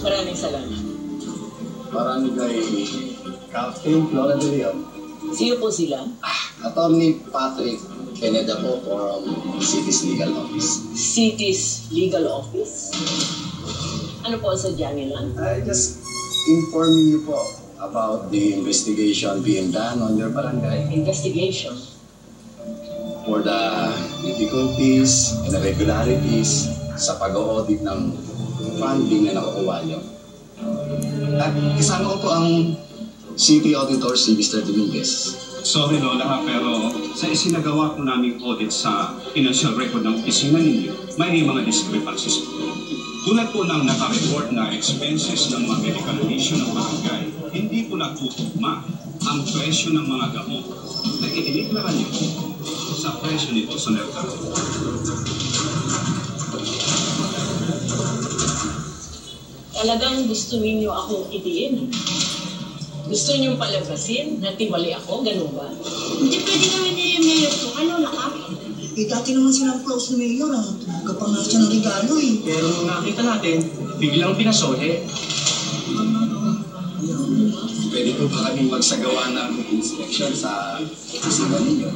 Maraming salamat. Marami kay Captain Flora de Leon. Sino po sila? Attorney Patrick Pineda po from City's Legal Office. City's Legal Office? Ano po ang sadya nila? I just informing you po about the investigation being done on your barangay Investigation. for the difficulties and irregularities sa pag-audit ng funding na nakukuha nyo. At kasama ko po ang City Auditor si Mr. Dominguez. Sorry Lola ha, pero sa isinagawa po naming audit sa financial record ng opisina ninyo, may mga discrepancies po. Tulad po ng naka-report na expenses ng mga medical issue ng barangay, hindi po natutugma ang presyo ng mga gamot na idiniklara niyo sa presyo nito sa merkado. Talagang gusto ninyo akong idiin. Gusto niyong palabasin na tiwali ako, ganun ba? Hindi pwede kami ni Mayor to. Ano na ka? Eh, dati naman silang close ni Mayor, tumaga pa nga siya ng regalo eh. Pero nung nakita natin, biglang pinasohe. Pwede po ba kaming magsagawa ng inspection sa opisina ninyo?